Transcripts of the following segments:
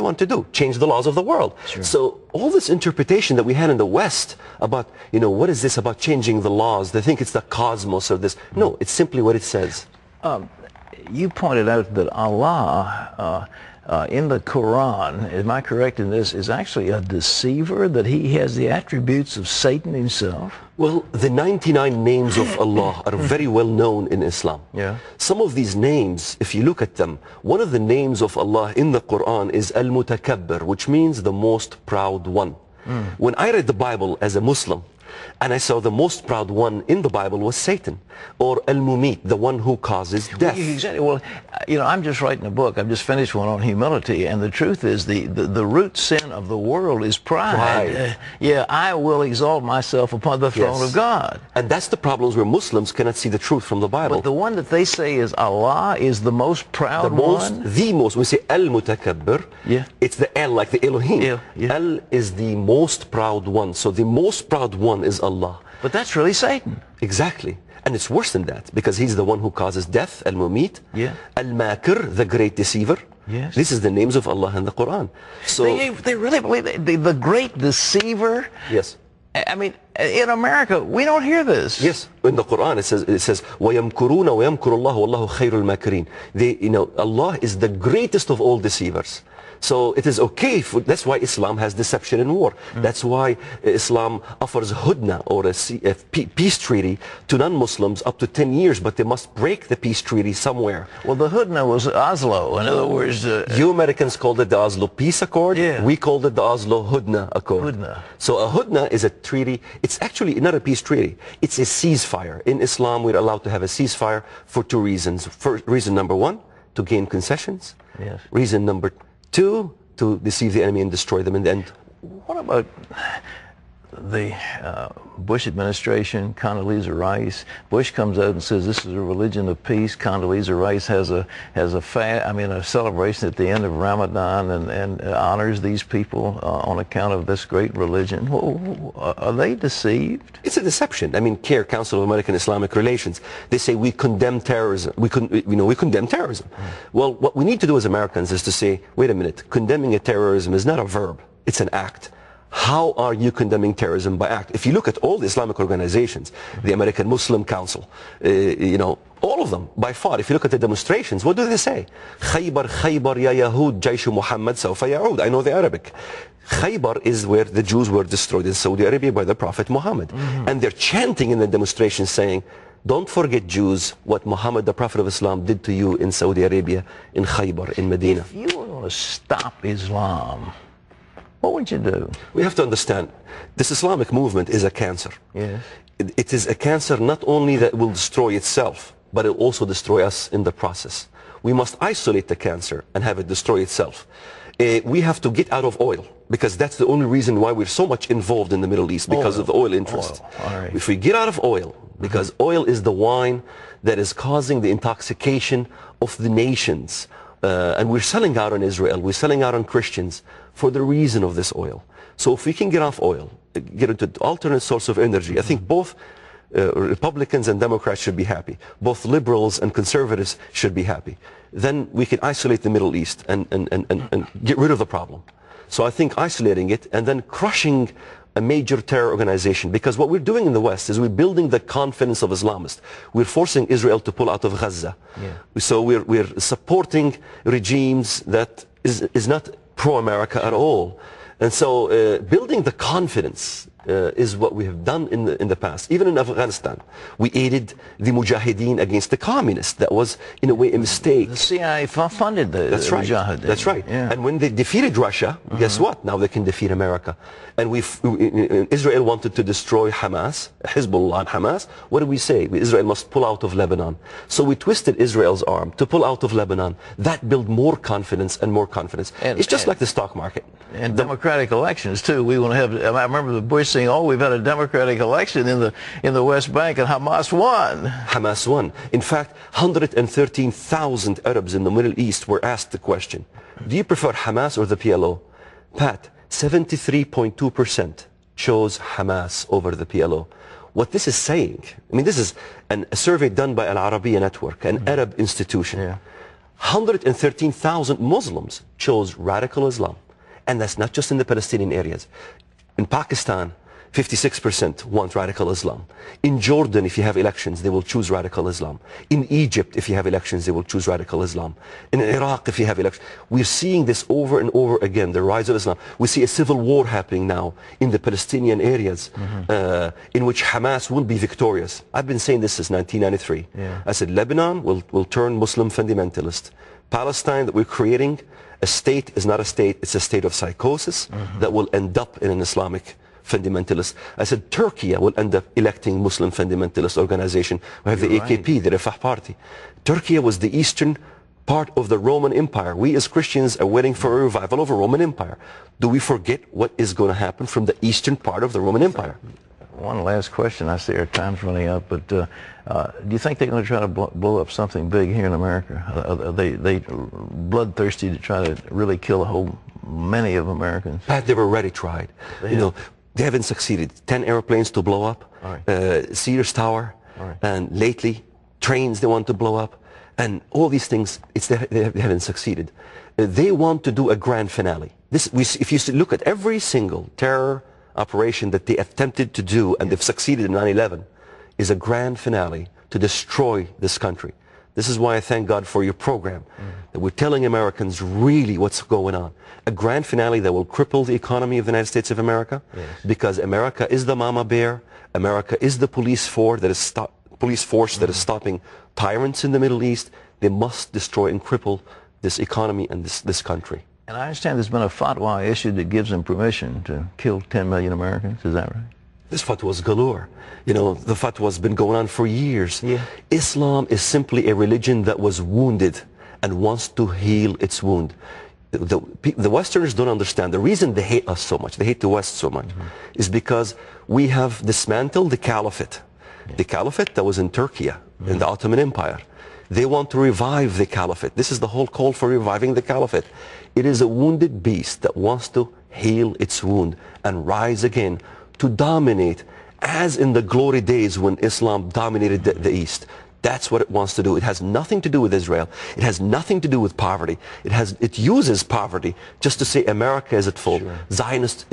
want to do? Change the laws of the world. Sure. So all this interpretation that we had in the West about, you know, what is this about changing the laws? They think it's the cosmos or this. No, it's simply what it says. You pointed out that Allah in the Quran, am I correct in this, is actually a deceiver, that he has the attributes of Satan himself? Well, the 99 names of Allah are very well known in Islam. Yeah. Some of these names, if you look at them, one of the names of Allah in the Quran is Al-Mutakabbir, which means the most proud one. When I read the Bible as a Muslim, and I saw the most proud one in the Bible was Satan, or Al-Mumit, the one who causes death. Exactly. Well, you know, I'm just writing a book. I've just finished one on humility, and the truth is the root sin of the world is pride. Yeah, I will exalt myself upon the throne of God. And that's the problems where Muslims cannot see the truth from the Bible. But the one that they say is Allah is the most proud one? The most. We say Al-Mutakabbir. Yeah. It's the L, like the Elohim. Yeah. Al is the most proud one. So the most proud one is Allah. But that's really Satan. Exactly. And it's worse than that, because he's the one who causes death, Al-Mumit. Yeah. Al-Makir, the great deceiver. Yes. This is the names of Allah in the Quran. So they really believe the great deceiver? Yes. I mean, in America, we don't hear this. Yes, in the Quran it says وَيَمْكُرُونَ وَيَمْكُرُ اللَّهُ وَاللَّهُ خَيْرُ الْمَاكِرِينَ. You know, Allah is the greatest of all deceivers. So it is okay, that's why Islam has deception in war. That's why Islam offers hudna, or a peace treaty, to non-Muslims up to 10 years, but they must break the peace treaty somewhere. Well, the hudna was Oslo. In other words... you Americans called it the Oslo Peace Accord. Yeah. We called it the Oslo Hudna Accord. Hudna. So a hudna is a treaty. It's actually not a peace treaty. It's a ceasefire. In Islam, we're allowed to have a ceasefire for two reasons. Reason number one, to gain concessions. Yes. Reason number two, to deceive the enemy and destroy them in the end. What about the Bush administration, Condoleezza Rice? Bush comes out and says this is a religion of peace. Condoleezza Rice has a celebration at the end of Ramadan and honors these people on account of this great religion. Are they deceived? It's a deception. I mean, CARE, Council of American Islamic Relations, they say we condemn terrorism. We condemn terrorism. Well, what we need to do as Americans is to say, wait a minute, condemning a terrorism is not a verb, it's an act. How are you condemning terrorism by act? If you look at all the Islamic organizations, the American Muslim Council, you know, all of them, by far, if you look at the demonstrations, what do they say? Khaybar, Khaybar, ya Yahud, Jayshu Muhammad, Sawfa Ya'ud. I know the Arabic. Khaybar is where the Jews were destroyed in Saudi Arabia by the Prophet Muhammad. And they're chanting in the demonstrations saying, don't forget, Jews, what Muhammad, the Prophet of Islam, did to you in Saudi Arabia, in Khaybar, in Medina. If you were going to stop Islam, what would you do? We have to understand, this Islamic movement is a cancer. Yes. It is a cancer not only that will destroy itself, but it will also destroy us in the process. We must isolate the cancer and have it destroy itself. We have to get out of oil, because that's the only reason why we're so much involved in the Middle East, because of the oil interest. Right. If we get out of oil, because oil is the wine that is causing the intoxication of the nations, and we're selling out on Israel, we're selling out on Christians for the reason of this oil. So if we can get off oil, get into alternate source of energy, I think both Republicans and Democrats should be happy. Both liberals and conservatives should be happy. Then we can isolate the Middle East and get rid of the problem. So I think isolating it and then crushing a major terror organization, because what we're doing in the West is we're building the confidence of Islamists. We're forcing Israel to pull out of Gaza. Yeah. So we're supporting regimes that is not pro-America at all. And so building the confidence is what we have done in the past. Even in Afghanistan, we aided the mujahideen against the communists. That was, in a way, a mistake. The CIA funded the mujahideen. That's right. Yeah. And when they defeated Russia, guess what? Now they can defeat America. And Israel wanted to destroy Hamas, Hezbollah and Hamas. What did we say? Israel must pull out of Lebanon. So we twisted Israel's arm to pull out of Lebanon. That built more confidence and more confidence. It's just like the stock market. And democratic elections, too. We want to have, I remember the Bush saying, oh, we've had a democratic election in the West Bank, and Hamas won. Hamas won. In fact, 113,000 Arabs in the Middle East were asked the question, do you prefer Hamas or the PLO? Pat, 73.2% chose Hamas over the PLO. What this is saying, I mean, this is a survey done by Al Arabiya Network, an Arab institution. Yeah. 113,000 Muslims chose radical Islam. And that's not just in the Palestinian areas. In Pakistan, 56% want radical Islam. In Jordan, if you have elections, they will choose radical Islam. In Egypt, if you have elections, they will choose radical Islam. In Iraq, if you have elections. We're seeing this over and over again, the rise of Islam. We see a civil war happening now in the Palestinian areas, in which Hamas will be victorious. I've been saying this since 1993. Yeah. I said Lebanon will turn Muslim fundamentalist. Palestine that we're creating, a state is not a state, it's a state of psychosis that will end up in an Islamic fundamentalist. I said Turkey will end up electing Muslim fundamentalist organization. We have the AKP, the Refah party. Turkey was the eastern part of the Roman Empire. We as Christians are waiting for a revival of a Roman Empire. Do we forget what is going to happen from the eastern part of the Roman Empire? One last question. I see our time's running up, but do you think they're going to try to blow up something big here in America? Are they bloodthirsty to try to really kill many of Americans? Pat, they've already tried. They haven't succeeded. 10 airplanes to blow up, Sears Tower, and lately trains they want to blow up, and all these things, they haven't succeeded. They want to do a grand finale. If you look at every single terror operation that they attempted to do, and they've succeeded in 9/11, is a grand finale to destroy this country. This is why I thank God for your program, that we're telling Americans really what's going on. A grand finale that will cripple the economy of the United States of America, because America is the mama bear, America is the police force that is stopping tyrants in the Middle East. They must destroy and cripple this economy and this country. And I understand there's been a fatwa issued that gives them permission to kill 10 million Americans. Is that right? This fatwa is galore. The fatwa has been going on for years. Islam is simply a religion that was wounded and wants to heal its wound. The Westerners don't understand. The reason they hate us so much, they hate the West so much, is because we have dismantled the caliphate. The caliphate that was in Turkey, in the Ottoman Empire. They want to revive the caliphate. This is the whole call for reviving the caliphate. It is a wounded beast that wants to heal its wound and rise again to dominate, as in the glory days when Islam dominated the East. That's what it wants to do. It has nothing to do with Israel. It has nothing to do with poverty. It uses poverty just to say America is at fault. Zionist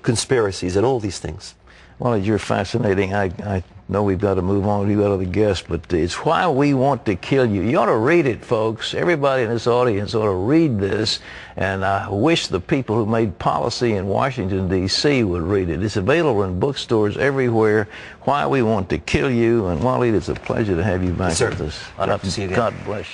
conspiracies and all these things. Well, you're fascinating. I know we've got to move on to other guests, but it's why we want to kill you. You ought to read it, folks. Everybody in this audience ought to read this, and I wish the people who made policy in Washington, D.C. would read it. It's available in bookstores everywhere. Why we want to kill you. And Walid, it's a pleasure to have you back with us. I'd love to see you again. God bless you.